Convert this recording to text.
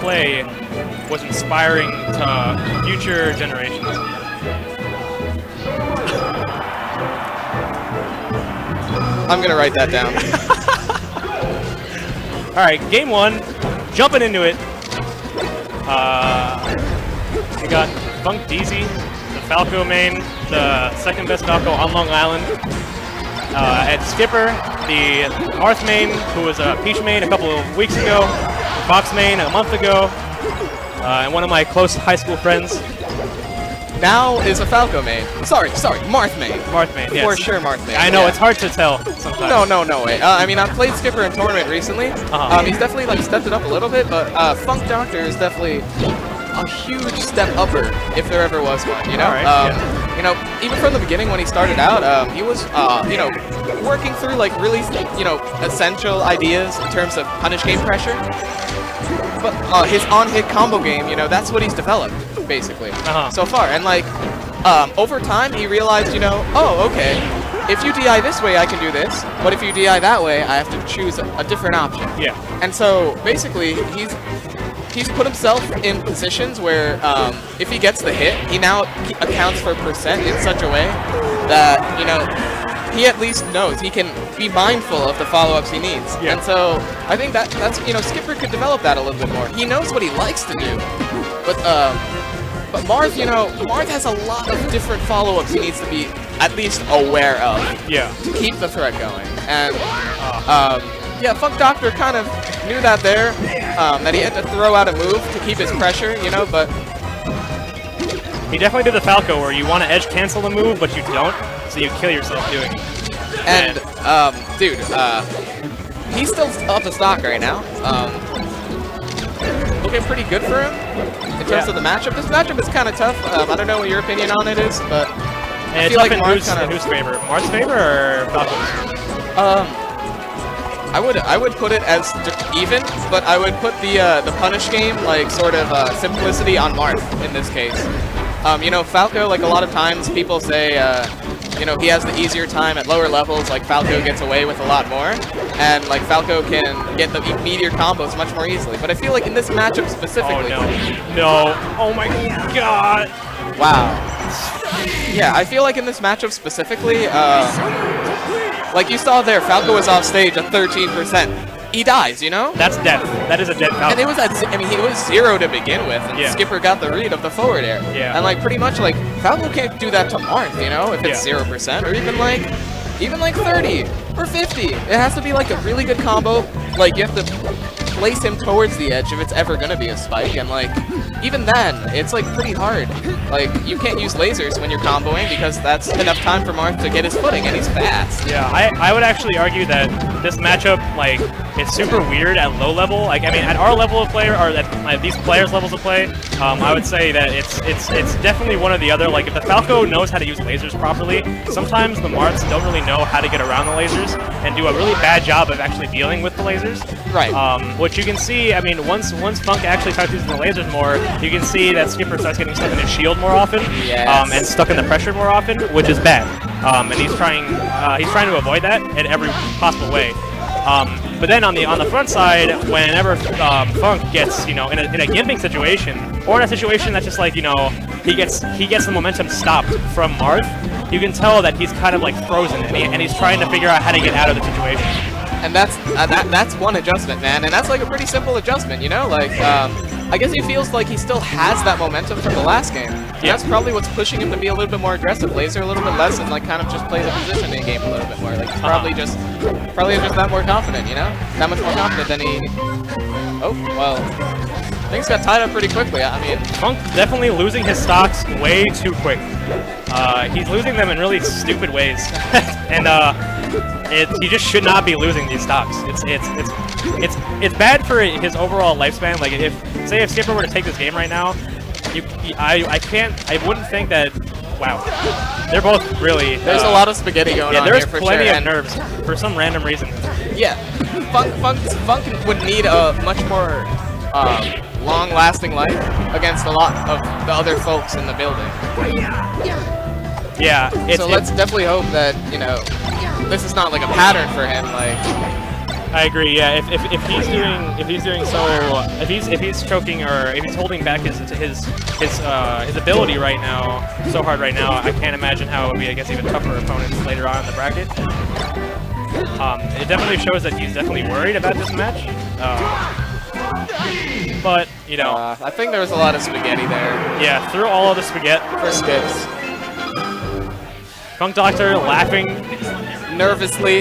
play was inspiring to future generations. I'm gonna write that down. All right, game 1, jumping into it. We got Funk DZ, the Falco main, the second best Falco on Long Island. At Skipper, the Marth main, who was a Peach main a couple of weeks ago, Fox main a month ago, and one of my close high school friends. Now is a Falco main. Sorry, Marth main. Marth main, yes. For sure Marth main. I know, yeah. It's hard to tell sometimes. No way. I mean, I've played Skipper in tournament recently. He's definitely like stepped it up a little bit, but Funk Doctor is definitely a huge step upper if there ever was one, you know? Yeah. You know, even from the beginning when he started out, he was, you know, working through like really, you know, essential ideas in terms of punish game pressure. But his on-hit combo game, you know, that's what he's developed, basically, so far. And like, over time, he realized, you know, oh, okay, if you DI this way, I can do this. But if you DI that way, I have to choose a different option. Yeah. And so, basically, he's put himself in positions where if he gets the hit, he now accounts for percent in such a way that, you know, he at least knows he can be mindful of the follow-ups he needs. Yeah. And so I think that's, you know, Skipper could develop that a little bit more. He knows what he likes to do. But Marth, you know, Marth has a lot of different follow-ups he needs to be at least aware of. Yeah. To keep the threat going. And yeah, Funk Doctor kind of knew that there, that he had to throw out a move to keep his pressure, you know, but he definitely did the Falco where you want to edge cancel the move, but you don't, so you kill yourself doing it. And, dude, he's still up to stock right now. Looking pretty good for him in terms of the matchup. This matchup is kind of tough. I don't know what your opinion on it is, but and I feel like Marth's in whose favor? Marth's favor or Falco's? I would put it as even, but I would put the punish game, like, sort of simplicity on Marth in this case. You know, Falco, like, a lot of times people say, you know, he has the easier time at lower levels, like, Falco gets away with a lot more, and, like, Falco can get the meteor combos much more easily. But I feel like in this matchup specifically... Oh, no. Oh, my God. Wow. Yeah, I feel like in this matchup specifically, like you saw there, Falco was off stage at 13%. He dies, you know? That's death. That is a dead Falco. And it was at, I mean, he was 0 to begin with, and Skipper got the read of the forward air. Yeah. And like pretty much like Falco can't do that to Marth, you know, if it's 0% or even like 30 or 50. It has to be like a really good combo. Like you have to place him towards the edge if it's ever gonna be a spike, and like even then, it's like pretty hard. Like you can't use lasers when you're comboing because that's enough time for Marth to get his footing, and he's fast. Yeah, I would actually argue that this matchup, like, it's super weird at low level. Like, I mean, at our level of play, or at these players' levels of play, I would say that it's definitely one or the other. Like, if the Falco knows how to use lasers properly, sometimes the Marths don't really know how to get around the lasers and do a really bad job of actually dealing with the lasers. Right. Which you can see, I mean, once Funk actually starts using the lasers more, you can see that Skipper starts getting stuck in his shield more often, and stuck in the pressure more often, which is bad. And he's trying to avoid that in every possible way. But then on the front side, whenever Funk gets, you know, in a gimping situation, or in a situation that's just like, you know, he gets the momentum stopped from Marth, you can tell that he's kind of like frozen, and he's trying to figure out how to get out of the situation. And that's one adjustment, man, and that's like a pretty simple adjustment, you know? Like, I guess he feels like he still has that momentum from the last game. Yeah. That's probably what's pushing him to be a little bit more aggressive, laser a little bit less, and like kind of just play the positioning game a little bit more. Like he's probably just that more confident, you know? That much more confident than he... Oh, well, things got tied up pretty quickly. I mean, Funk definitely losing his stocks way too quick. He's losing them in really stupid ways, and he just should not be losing these stocks. It's bad for his overall lifespan. Like if Skipper were to take this game right now, I wouldn't think that. Wow, they're both really. There's a lot of spaghetti going on here for sure. There's plenty of nerves for some random reason. Yeah, Funk would need a much more long-lasting life against a lot of the other folks in the building. Yeah. So let's definitely hope that, you know, this is not like a pattern for him. Like, I agree. Yeah, if he's choking or if he's holding back his ability right now so hard right now, I can't imagine how it would be against even tougher opponents later on in the bracket. It definitely shows that he's definitely worried about this match. But you know, I think there was a lot of spaghetti there. Yeah, through all of the spaghetti. For skips. Funk Doctor laughing nervously.